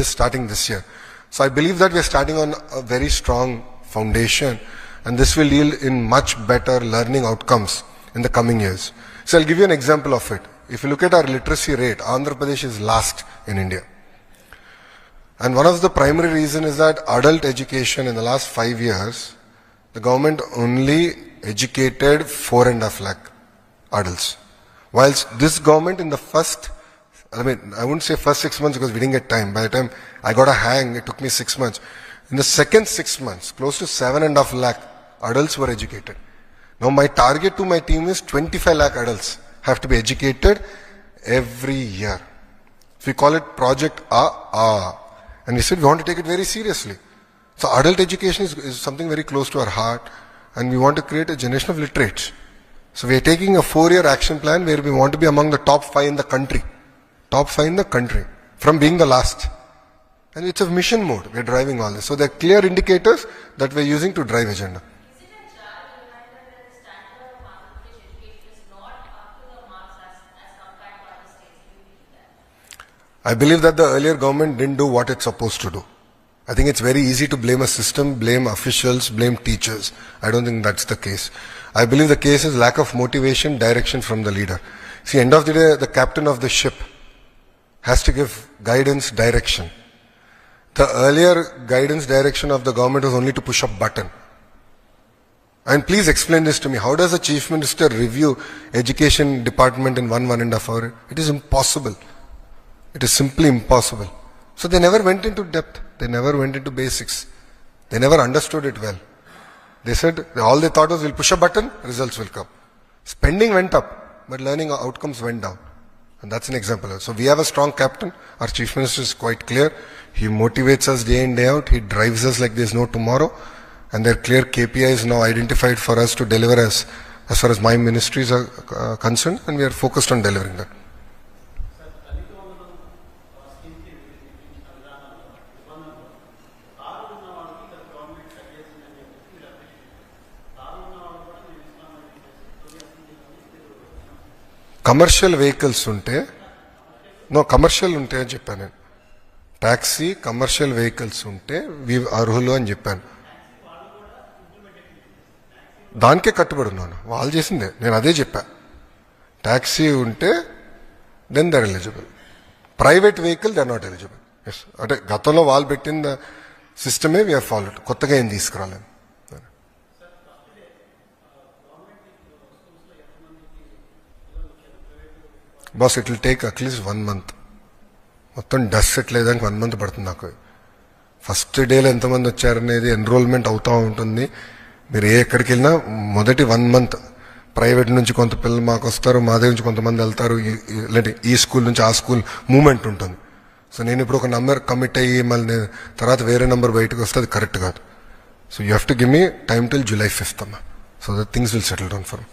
starting this year. So I believe that we are starting on a very strong foundation, and this will yield in much better learning outcomes in the coming years. So I'll give you an example of it. If you look at our literacy rate, Andhra Pradesh is last in India. And one of the primary reasons is that adult education in the last 5 years, the government only educated 4.5 lakh adults. Whilst this government in the first, I wouldn't say first 6 months because we didn't get time. By the time I got a hang, it took me 6 months. In the second 6 months, close to 7.5 lakh adults were educated. Now my target to my team is 25 lakh adults have to be educated every year. So we call it Project And we said we want to take it very seriously. So adult education is something very close to our heart, and we want to create a generation of literates. So we are taking a 4-year action plan where we want to be among the top 5 in the country. Top 5 in the country, from being the last. And it's a mission mode. We're driving all this. So there are clear indicators that we're using to drive agenda. Is it a jarring reminder that the standard of Andhra Pradesh education is not up to the marks as compared to other states? Do you believe that? I believe that the earlier government didn't do what it's supposed to do. I think it's very easy to blame a system, blame officials, blame teachers. I don't think that's the case. I believe the case is lack of motivation, direction from the leader. See, end of the day, the captain of the ship has to give guidance, direction. The earlier guidance, direction of the government was only to push a button. And please explain this to me. How does a chief minister review education department in 1.5 hours? It is impossible. It is simply impossible. So they never went into depth. They never went into basics. They never understood it well. They said, all they thought was, we'll push a button, results will come. Spending went up, but learning outcomes went down. And that's an example. So we have a strong captain. Our chief minister is quite clear. He motivates us day in, day out. He drives us like there's no tomorrow. And there are clear KPIs now identified for us to deliver as far as my ministries are concerned. And we are focused on delivering that. Commercial vehicles ఉంటే commercial ఉంటే అని చెప్పాను నేను. Taxi commercial vehicles ఉంటే అర్హులు అని చెప్పాను. దానికే కట్టుబడి ఉన్నాను. వాళ్ళు చేసిందే, నేను అదే చెప్పా. ట్యాక్సీ ఉంటే then they're eligible. Private vehicle they are not eligible. Yes, అంటే గతంలో వాళ్ళు పెట్టిన సిస్టమే వీఆర్ ఫాలోడ్. కొత్తగా ఏం తీసుకురాలేదు. Boss it will take at least 1 month. మొత్తం డస్ట్ సెటిల్ అయ్యేదానికి 1 month పడుతుంది నాకు. ఫస్ట్ డేలో ఎంతమంది వచ్చారనేది ఎన్రోల్మెంట్ అవుతూ ఉంటుంది. మీరు ఎక్కడికి వెళ్ళినా మొదటి 1 month ప్రైవేట్ నుంచి కొంత పిల్లలు మాకు వస్తారు, మా దగ్గర నుంచి కొంతమంది వెళ్తారు, లేదంటే ఈ స్కూల్ నుంచి ఆ స్కూల్ మూమెంట్ ఉంటుంది. సో నేను ఇప్పుడు ఒక నంబర్ కమిట్ అయ్యి మళ్ళీ తర్వాత వేరే నెంబర్ బయటకు వస్తే అది కరెక్ట్ కాదు. So you have to give me time till July 5th అమ్మా, so that things will settle down for.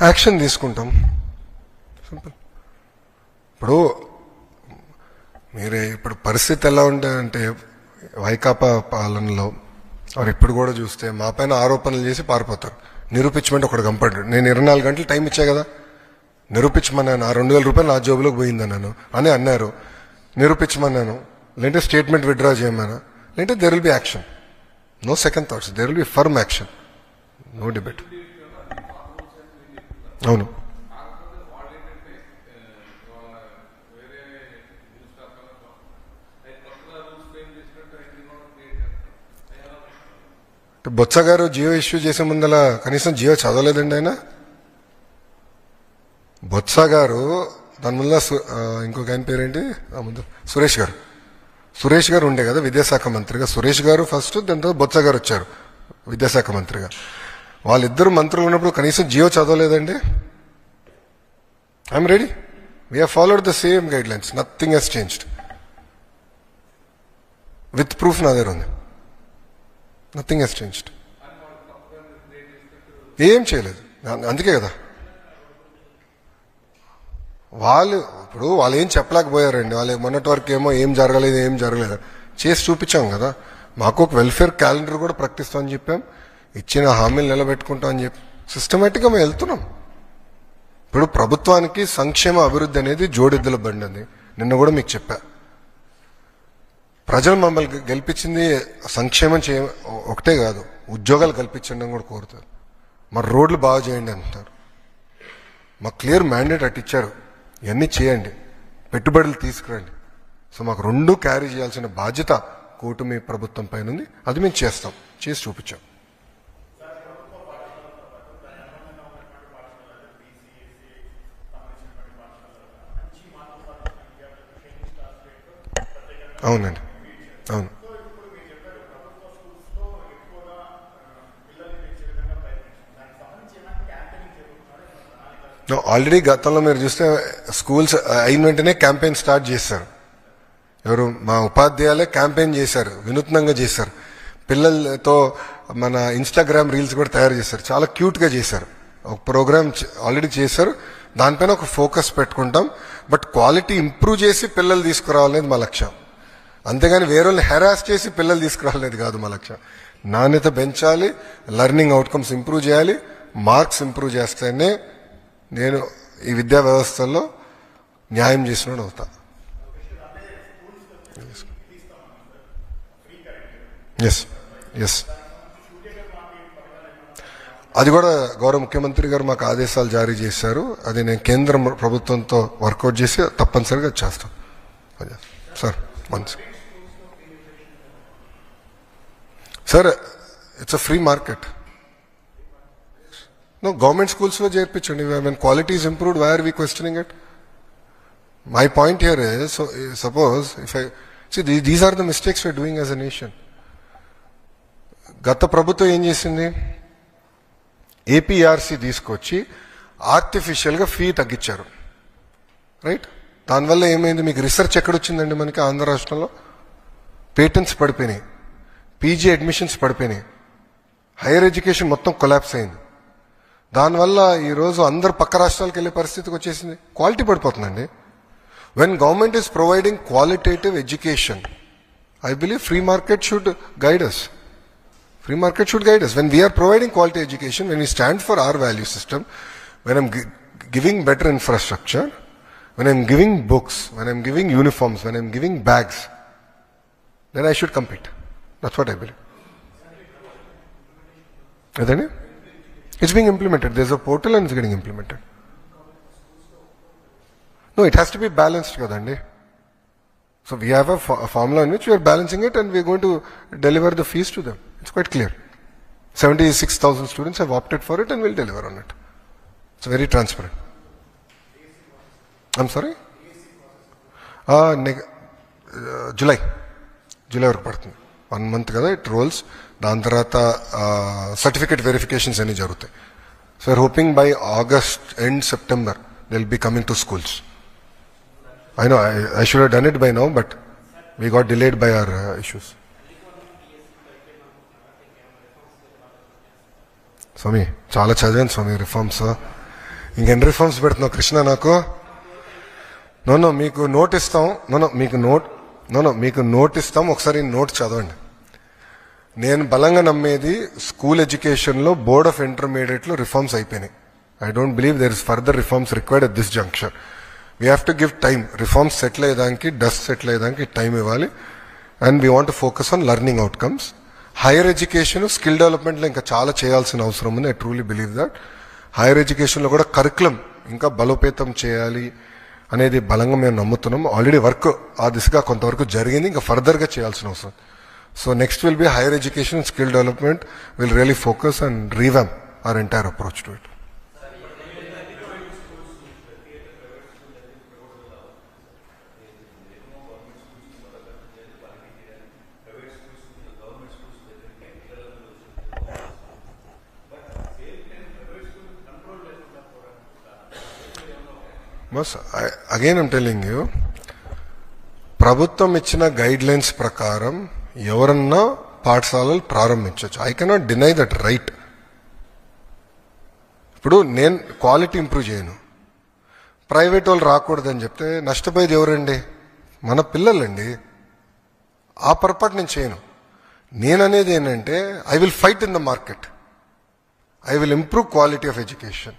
Action తీసుకుంటాం, సింపుల్. ఇప్పుడు పరిస్థితి ఎలా ఉంటాయంటే వైకాపా పాలనలో వారు ఇప్పుడు కూడా చూస్తే మా పైన ఆరోపణలు చేసి పారిపోతారు. నిరూపించమంటే ఒకటి కంపడ్డాడు. నేను 24 గంటలు టైం ఇచ్చా కదా, నిరూపించమన్నాను. ఆ 2,000 రూపాయలు నా జోబులోకి పోయిందన్నాను అని అన్నారు. నిరూపించమన్నాను, లేదంటే స్టేట్మెంట్ విత్డ్రా చేయమన్నా, లేదంటే there will be action. No second thoughts, there will be firm action, no debate. అవును, బొత్స గారు జియో ఇష్యూ చేసే ముందల కనీసం జియో చదవలేదండి ఆయన. బొత్స గారు దాని ముందు ఇంకొక ఆయన పేరేంటి ముందు సురేష్ గారు ఉండే కదా విద్యాశాఖ మంత్రిగా. సురేష్ గారు ఫస్ట్, దాని తర్వాత బొత్స గారు వచ్చారు విద్యాశాఖ మంత్రిగా. వాళ్ళిద్దరు మంత్రులు ఉన్నప్పుడు కనీసం జియో చదవలేదండి. I'm ready, we have followed the same guidelines, nothing has changed. With proof నా దగ్గర ఉంది, నథింగ్ హెస్ చేంజ్డ్. ఏం చేయలేదు, అందుకే కదా వాళ్ళు ఏం చెప్పలేకపోయారండి. వాళ్ళు మొన్నటి వరకు ఏం జరగలేదు చేసి చూపించాం కదా. మాకు ఒక వెల్ఫేర్ క్యాలెండర్ కూడా ప్రకటిస్తామని చెప్పాం, ఇచ్చిన హామీలు నిలబెట్టుకుంటామని చెప్పి సిస్టమేటిక్గా మేము వెళ్తున్నాం. ఇప్పుడు ప్రభుత్వానికి సంక్షేమ అభివృద్ధి అనేది జోడెద్దుల బండి అని నిన్న కూడా మీకు చెప్పా. ప్రజలు మమ్మల్ని గెలిపించింది సంక్షేమం ఒకటే కాదు, ఉద్యోగాలు కల్పించండి అని కూడా కోరుతారు. మరి రోడ్లు బాగా చేయండి అంటున్నారు. మాకు క్లియర్ మ్యాండేట్ అటు ఇచ్చారు, ఇవన్నీ చేయండి, పెట్టుబడులు తీసుకురండి. సో మాకు 2 క్యారీ చేయాల్సిన బాధ్యత కూటమి ప్రభుత్వం పైన ఉంది. అది మేము చేస్తాం, చేసి చూపించాం. అవునండి, అవును. ఆల్రెడీ గతంలో మీరు చూస్తే స్కూల్స్ అయిన వెంటనే క్యాంపెయిన్ స్టార్ట్ చేశారు. ఎవరు మా ఉపాధ్యాయులే క్యాంపెయిన్ చేశారు, వినూత్నంగా చేశారు. పిల్లలతో మన ఇన్స్టాగ్రామ్ రీల్స్ కూడా తయారు చేశారు, చాలా క్యూట్గా చేశారు. ఒక ప్రోగ్రామ్ ఆల్రెడీ చేశారు, దానిపైన ఒక ఫోకస్ పెట్టుకుంటాం. బట్ క్వాలిటీ ఇంప్రూవ్ చేసి పిల్లలు తీసుకురావాలనేది మా లక్ష్యం, అంతేగాని వేరే వాళ్ళని హెరాస్ చేసి పిల్లలు తీసుకురావాలనేది కాదు మా లక్ష్యం. నాణ్యత పెంచాలి, లెర్నింగ్ అవుట్కమ్స్ ఇంప్రూవ్ చేయాలి, మార్క్స్ ఇంప్రూవ్ చేస్తేనే నేను ఈ విద్యా వ్యవస్థలో న్యాయం చేసినోడు అవుతా. ఎస్ అది కూడా గౌరవ ముఖ్యమంత్రి గారు మాకు ఆదేశాలు జారీ చేశారు. అది నేను కేంద్ర ప్రభుత్వంతో వర్కౌట్ చేసి తప్పనిసరిగా చేస్తాం. Sir sir it's a free market. No, government schools లో చేర్పించండి. When quality is improved, why are we questioning it? My point here is, so suppose if I see these are the mistakes we are doing as a nation. గత ప్రభుత్వం ఏం చేసింది, APRC తీసుకొచ్చి ఆర్టిఫిషియల్గా fee తగ్గించారు, right? దానివల్ల ఏమైంది, మీకు రీసెర్చ్ ఎక్కడొచ్చిందండి మనకి ఆంధ్ర రాష్ట్రంలో? పేటెంట్స్ పడిపోయినాయి, పీజీ అడ్మిషన్స్ పడిపోయినాయి, హైయర్ ఎడ్యుకేషన్ మొత్తం కొలాప్స్ అయింది. దానివల్ల ఈరోజు అందరు పక్క రాష్ట్రాలకు వెళ్ళే పరిస్థితికి వచ్చేసింది, క్వాలిటీ పడిపోతుందండి. When government is providing qualitative education, I believe free market should guide us. Free market should guide us. When we are providing quality education, when we stand for our value system, when I'm giving better infrastructure, when I'm giving books, when I'm giving uniforms, when I'm giving bags, then I should compete. That's what I believe. Isn't it? It's being implemented. There's a portal and it's getting implemented. No, it has to be balanced కదండి. So we have a formula in which we are balancing it and we are going to deliver the fees to them. It's quite clear. 76,000 students have opted for it and we'll deliver on it. It's very transparent. I'm sorry? July వరకు పడుతుంది. 1 month కదా it roles. దాని తర్వాత certificate verifications అన్ని జరుగుతాయి. So are hoping by August end September they will be coming to schools. I know, I should have done it by now, but we got delayed by our issues. స్వామి చాలా చదివాను స్వామి reforms. ఇంకెన్ని reforms పెడుతున్నావు కృష్ణ నాకు? No మీకు note ఇస్తాం. మీకు note ఇస్తాం, ఒకసారి నోట్ చదవండి. నేను బలంగా నమ్మేది స్కూల్ ఎడ్యుకేషన్లో బోర్డ్ ఆఫ్ ఇంటర్మీడియట్లో రిఫార్మ్స్ అయిపోయినాయి. I don't believe there is further reforms required at this junction. We have to give time. Reforms settle అయ్యేదానికి, డస్ట్ సెటిల్ అయ్యేదానికి టైం ఇవ్వాలి. And we want focus on learning outcomes. Higher education, skill డెవలప్మెంట్లో ఇంకా చాలా చేయాల్సిన అవసరం ఉంది. I truly believe that. Higher ఎడ్యుకేషన్లో కూడా కరికులం ఇంకా బలోపేతం చేయాలి అనేది బలంగా మేము నమ్ముతున్నాం. ఆల్రెడీ వర్క్ ఆ దిశగా కొంతవరకు జరిగింది, ఇంకా ఫర్దర్గా చేయాల్సిన అవసరం. So next will be higher education, skill development will really focus and రీవ్యామ్ our entire approach to it. Again I'm telling you, ప్రభుత్వం ఇచ్చిన గైడ్ లైన్స్ ప్రకారం ఎవరన్నా పాఠశాలలు ప్రారంభించవచ్చు. I cannot deny that right. ఇప్పుడు నేను క్వాలిటీ ఇంప్రూవ్ చేయను, ప్రైవేట్ వాళ్ళు రాకూడదని చెప్తే నష్టపోయేది ఎవరండి? మన పిల్లలండి. ఆ పొరపాటు నేను చేయను. నేననేది ఏంటంటే I will fight in the market. I will improve quality of education.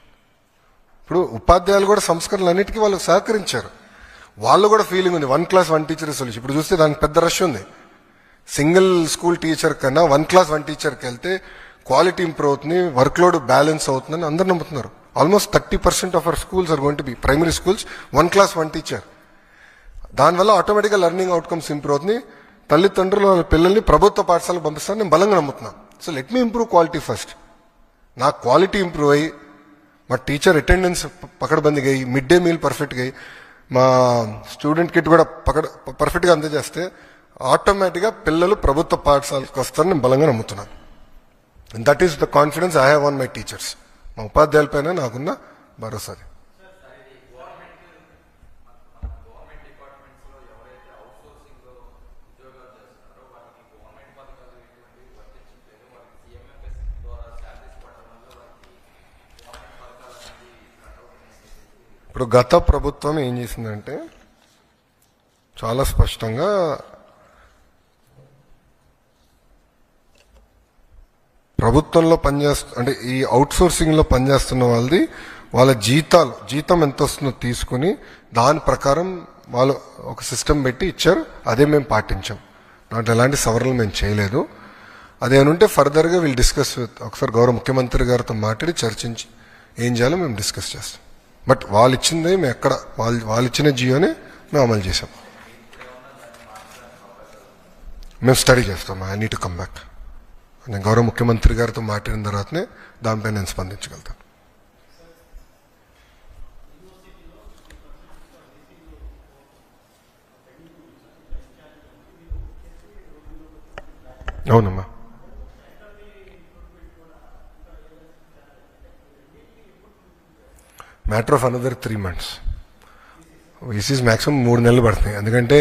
ఇప్పుడు ఉపాధ్యాయులు కూడా సంస్కరణలు అన్నిటికీ వాళ్ళకి సహకరించారు. వాళ్ళు కూడా ఫీలింగ్ ఉంది 1 class 1 teacher సొల్యూషన్. ఇప్పుడు చూస్తే దానికి పెద్ద రష్ ఉంది. సింగిల్ స్కూల్ టీచర్ కన్నా 1 class 1 teacherకి వెళ్తే క్వాలిటీ ఇంప్రూవ్ అవుతుంది, వర్క్ లోడ్ బ్యాలెన్స్ అవుతుందని అందరు నమ్ముతున్నారు. Almost 30% of our schools are going to be primary schools 1 class 1 teacher. దానివల్ల ఆటోమేటిక్గా లెర్నింగ్ అవుట్కమ్స్ ఇంప్రూవ్ అవుతుంది. తల్లిదండ్రులు వాళ్ళ పిల్లల్ని ప్రభుత్వ పాఠశాలకు పంపిస్తారని నేను బలంగా నమ్ముతున్నాను. So let me improve quality first. నా క్వాలిటీ ఇంప్రూవ్ అయ్యి, మా టీచర్ అటెండెన్స్ పకడ్బందీగా అయ్యి, మిడ్ డే మీల్ పర్ఫెక్ట్గా అయ్యి, మా స్టూడెంట్ కిట్ కూడా పర్ఫెక్ట్గా అందజేస్తే ఆటోమేటిక్గా పిల్లలు ప్రభుత్వ పాఠశాలకు వస్తారని నేను బలంగా నమ్ముతున్నాను. And that is the confidence I have on my teachers. మా ఉపాధ్యాయులపైన నాకున్న భరోసాది. ఇప్పుడు గత ప్రభుత్వం ఏం చేసిందంటే చాలా స్పష్టంగా ప్రభుత్వంలో అంటే ఈ అవుట్ సోర్సింగ్ లో పనిచేస్తున్న వాళ్ళది వాళ్ళ జీతం ఎంత వస్తుందో తీసుకుని దాని ప్రకారం వాళ్ళు ఒక సిస్టమ్ పెట్టి ఇచ్చారు. అదే మేము పాటించాం. దాంట్లో ఎలాంటి సవరణలు మేము చేయలేదు. అదేమంటే ఫర్దర్గా వీళ్ళు డిస్కస్ ఒకసారి గౌరవ ముఖ్యమంత్రి గారితో మాట్లాడి చర్చించి ఏం చేయాలో మేము డిస్కస్ చేస్తాం. బట్ వాళ్ళు ఇచ్చిందే మేము ఎక్కడ వాళ్ళు ఇచ్చిన జియోనే మేము అమలు చేసాం. మేము స్టడీ చేస్తాం. I need to come back. నేను గౌరవ ముఖ్యమంత్రి గారితో మాట్లాడిన తర్వాతనే దానిపై నేను స్పందించగలుగుతాను. అవునమ్మా. Matter of another 3 months. ECs maximum 3 నెలలు పడుతున్నాయి. ఎందుకంటే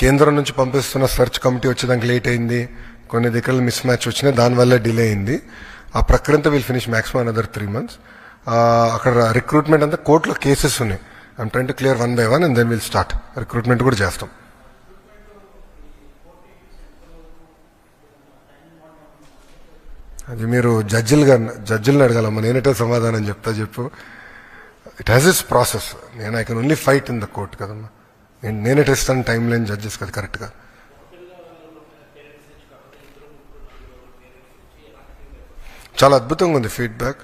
కేంద్రం నుంచి పంపిస్తున్న సెర్చ్ కమిటీ వచ్చేదానికి లేట్ అయింది, కొన్ని దగ్గర మిస్ మ్యాచ్ వచ్చినాయి, దానివల్ల డిలే అయింది. ఆ ప్రక్రియ అంతా will finish maximum another 3 months. అక్కడ రిక్రూట్మెంట్ అంతా కోర్టులో కేసెస్ ఉన్నాయి. I'm trying to clear 1 by 1 and then will start. Recruitment కూడా చేస్తాం. అది మీరు జడ్జిలను అడగాలమ్మా, నేనటే సమాధానం చెప్తా. చెప్పు. It has its process. I can only fight in the court కదమ్మా. నేనే ఇస్తాను టైం లైన్ జడ్జెస్ కదా కరెక్ట్గా. చాలా అద్భుతంగా ఉంది ఫీడ్బ్యాక్.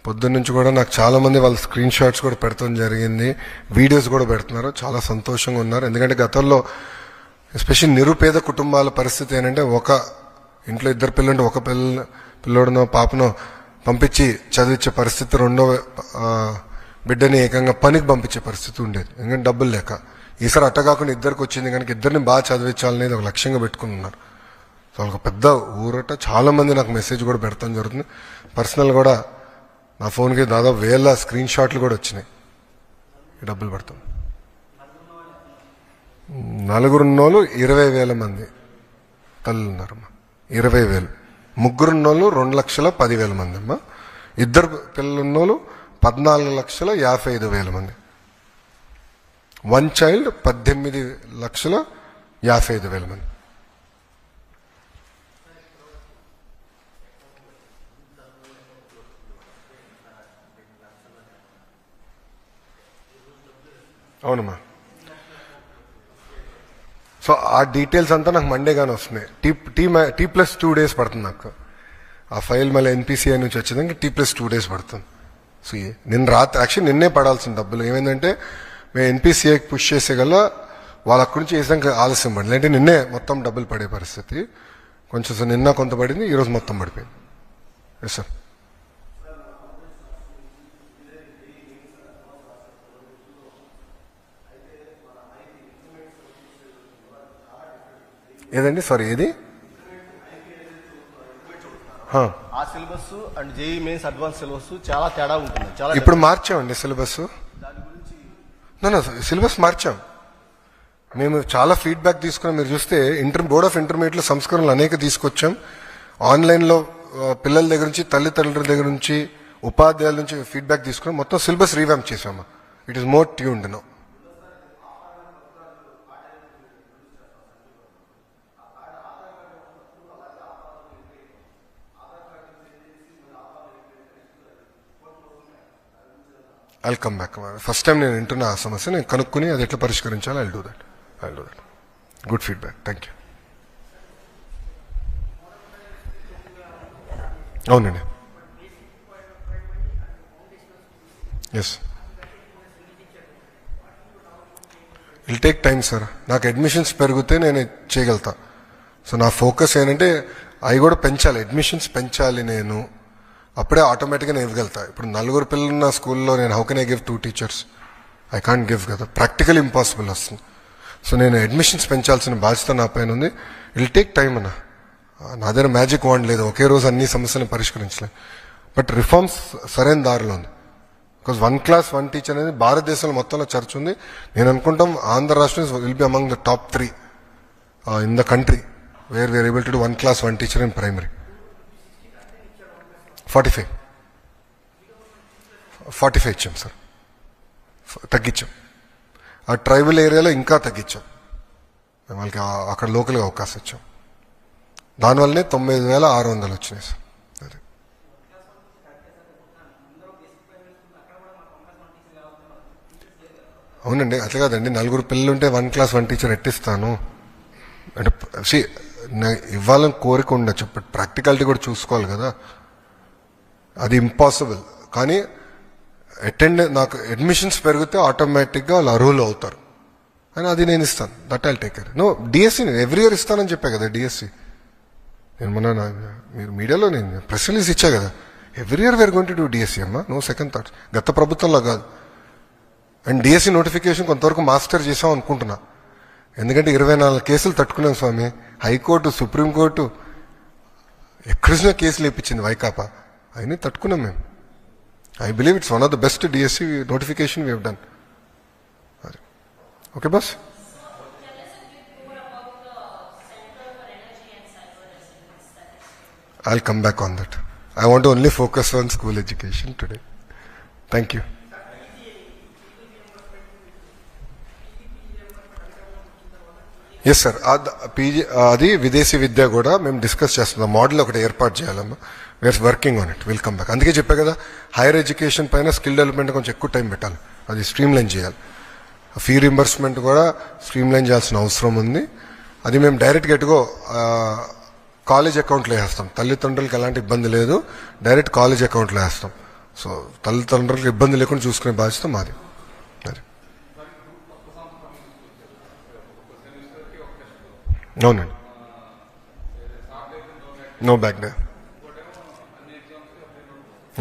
పొద్దున్న నుంచి కూడా నాకు చాలా మంది వాళ్ళ స్క్రీన్ షాట్స్ కూడా పెడతాం జరిగింది, వీడియోస్ కూడా పెడుతున్నారు. చాలా సంతోషంగా ఉన్నారు. ఎందుకంటే గతంలో ఎస్పెషల్లీ నిరుపేద కుటుంబాల పరిస్థితి ఏంటంటే, ఒక ఇంట్లో ఇద్దరు పిల్లలుంటే ఒక పిల్లోడినో పాపనో పంపించి చదివించే పరిస్థితి, రెండో బిడ్డని ఏకంగా పనికి పంపించే పరిస్థితి ఉండేది, ఎందుకంటే డబ్బులు లేక. ఈసారి అట్ట కాకుండా ఇద్దరికి వచ్చింది కనుక ఇద్దరిని బాగా చదివించాలనేది ఒక లక్ష్యంగా పెట్టుకుని ఉన్నారు. సో వాళ్ళకి పెద్ద ఊరట. చాలా మంది నాకు మెసేజ్ కూడా పెడతాం జరుగుతుంది. పర్సనల్ కూడా నా ఫోన్కి దాదాపు 1000 స్క్రీన్ షాట్లు కూడా వచ్చినాయి. ఈ డబ్బులు పడతాం. నలుగురున్నోళ్ళు 20,000 మంది తల్లులు ఉన్నారమ్మా. 20,000. ముగ్గురున్నోళ్ళు 2,10,000 మంది అమ్మా. ఇద్దరు పిల్లలున్నోళ్ళు 14,55,000 మంది. 1 చైల్డ్ 18,55,000 మంది. అవునమ్మా. సో ఆ డీటెయిల్స్ అంతా నాకు మండే గానే వస్తున్నాయి. T+2 days పడుతుంది నాకు. ఆ ఫైల్ మళ్ళీ NPCI నుంచి వచ్చేదానికి T+2 days పడుతుంది. సో నిన్న రాత్రి యాక్చువల్లీ నిన్నే పడాల్సిన డబ్బులు ఏమైందంటే, మేము NPCIకి పుష్ చేసేగల వాళ్ళ అక్కడి నుంచి వేసాక ఆలస్యం పడింది. అంటే నిన్నే మొత్తం డబ్బులు పడే పరిస్థితి. కొంచెం నిన్న కొంత పడింది, ఈరోజు మొత్తం పడిపోయింది. Yes sir. ఏదండి? సారీ, ఏది? ఆ syllabus and JEE mains advance syllabus చాలా తేడా ఉంటుంది. చాలా ఇప్పుడు మార్చామండి సిలబస్. సిలబస్ మార్చాం మేము. చాలా ఫీడ్బ్యాక్ తీసుకున్నాం. మీరు చూస్తే బోర్డ్ ఆఫ్ ఇంటర్మీడియట్ లో సంస్కరణలు అనేక తీసుకొచ్చాం. ఆన్లైన్లో పిల్లల దగ్గర నుంచి, తల్లిదండ్రుల దగ్గర నుంచి, ఉపాధ్యాయుల నుంచి ఫీడ్బ్యాక్ తీసుకున్నాం. మొత్తం సిలబస్ రీవ్యాంప్ చేసాము. It is more tuned no. I'll come back. First time నేను వింటున్న ఆ సమస్య నేను కనుక్కుని అది ఎట్లా పరిష్కరించాలో I'll do that. Good feedback. Thank you. అవునండి. Yes, will take time sir. నాకు అడ్మిషన్స్ పెరిగితే నేను చేయగలుగుతా. సో నా ఫోకస్ ఏంటంటే అవి కూడా పెంచాలి, అడ్మిషన్స్ పెంచాలి. నేను అప్పుడే ఆటోమేటిక్గా నేను ఇవ్వగలుగుతా. ఇప్పుడు 4 పిల్లలున్న స్కూల్లో నేను how can I give 2 teachers? I can't give కదా, ప్రాక్టికల్ ఇంపాసిబుల్ వస్తుంది. సో నేను అడ్మిషన్స్ పెంచాల్సిన బాధ్యత నా పైన ఉంది. విల్ టేక్ టైం అన్న. నా దగ్గర మ్యాజిక్ వాండ్ లేదు, ఒకే రోజు అన్ని సమస్యలను పరిష్కరించలేదు. బట్ రిఫార్మ్స్ సరైన దారిలో ఉంది. బికాజ్ 1 class 1 teacher అనేది భారతదేశంలో మొత్తంలో చర్చ ఉంది. నేను అనుకుంటాం ఆంధ్ర రాష్ట్రం will be among the top 3 in the country where we are able to do 1 class 1 teacher in primary. 45 ఇచ్చాం సార్, తగ్గించాం. ఆ ట్రైబల్ ఏరియాలో ఇంకా తగ్గించాం. మేము వాళ్ళకి అక్కడ లోకల్గా అవకాశం ఇచ్చాం. దానివల్లనే 9,600 వచ్చినాయి సార్. అదే అవునండి, అట్లా కాదండి. 4 పిల్లలుంటే 1 class 1 teacher ఎట్టిస్తాను అంటే ఇవ్వాలని కోరిక ఉండొచ్చు, బట్ ప్రాక్టికాలిటీ కూడా చూసుకోవాలి కదా. అది ఇంపాసిబుల్. కానీ నాకు అడ్మిషన్స్ పెరిగితే ఆటోమేటిక్గా వాళ్ళు అర్హులు అవుతారు అని అది నేను ఇస్తాను. That I'll take care. No, DSC నేను ఎవ్రీ ఇయర్ ఇస్తానని చెప్పా కదా. డిఎస్సి నేను మీరు మీడియాలో నేను ప్రెస్ రిలీజ్ ఇచ్చా కదా. Every year we're going to do DSC అమ్మా, నో సెకండ్ థాట్స్. గత ప్రభుత్వంలో కాదు. అండ్ డిఎస్సి నోటిఫికేషన్ కొంతవరకు మాస్టర్ చేసాం అనుకుంటున్నా. ఎందుకంటే 24 కేసులు తట్టుకున్నాం స్వామి. హైకోర్టు, సుప్రీంకోర్టు ఎక్కడిసినా కేసులు ఇప్పించింది వైకాపా. అయినా తట్టుకున్నాం మేము. I believe it's one of the best DSC notification we have done. Okay, boss? Tell us a bit more about the Center for Energy and Cyber Resilience. I'll come back on that. I want to only focus on school education today. Thank you. Yes sir. అది విదేశీ విద్య కూడా మేము discuss చేస్తున్నాం. Model ఒకటి ఏర్పాటు చేయాలమ్మా. We are working on it. Will come back. అందుకే చెప్పా కదా, హైయర్ ఎడ్యుకేషన్ పైన స్కిల్ డెవలప్మెంట్ కొంచెం ఎక్కువ టైం పెట్టాలి. అది స్ట్రీమ్ లైన్ చేయాలి. ఫీ రింబర్స్మెంట్ కూడా స్ట్రీమ్ లైన్ చేయాల్సిన అవసరం ఉంది. అది మేము డైరెక్ట్గా ఎటుగో కాలేజ్ అకౌంట్లో వేస్తాం. తల్లిదండ్రులకి ఎలాంటి ఇబ్బంది లేదు, డైరెక్ట్ కాలేజ్ అకౌంట్లో వేస్తాం. సో తల్లిదండ్రులకు ఇబ్బంది లేకుండా చూసుకునే బాధ్యత మాది. అది అవునండి. No back day.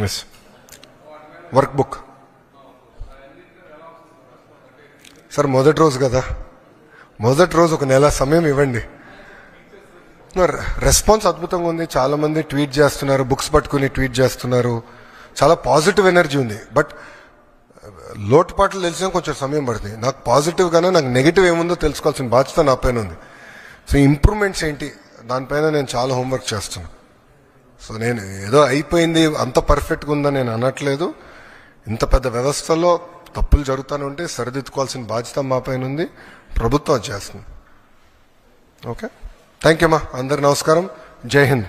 Yes. Workbook sir మొదటి రోజు కదా, మొదటి రోజు ఒక నెల సమయం ఇవ్వండి. రెస్పాన్స్ అద్భుతంగా ఉంది. చాలా మంది ట్వీట్ చేస్తున్నారు, బుక్స్ పట్టుకుని ట్వీట్ చేస్తున్నారు. చాలా పాజిటివ్ ఎనర్జీ ఉంది. బట్ లోటుపాట్లు తెలిసిన కొంచెం సమయం పడుతుంది. నాకు పాజిటివ్ గానే నాకు నెగిటివ్ ఏముందో తెలుసుకోవాల్సిన బాధ్యత నా పైన ఉంది. సో ఇంప్రూవ్మెంట్స్ ఏంటి దానిపైన నేను చాలా హోంవర్క్ చేస్తున్నాను. సో నేను ఏదో అయిపోయింది అంత పర్ఫెక్ట్గా ఉందని నేను అనట్లేదు. ఇంత పెద్ద వ్యవస్థలో తప్పులు జరుగుతూనే ఉంటే సరిదిద్దుకోవాల్సిన బాధ్యత మా పైన ఉంది. ప్రభుత్వం అది చేస్తుంది. ఓకే, థ్యాంక్ యూ అమ్మా. అందరు నమస్కారం. జై హింద్.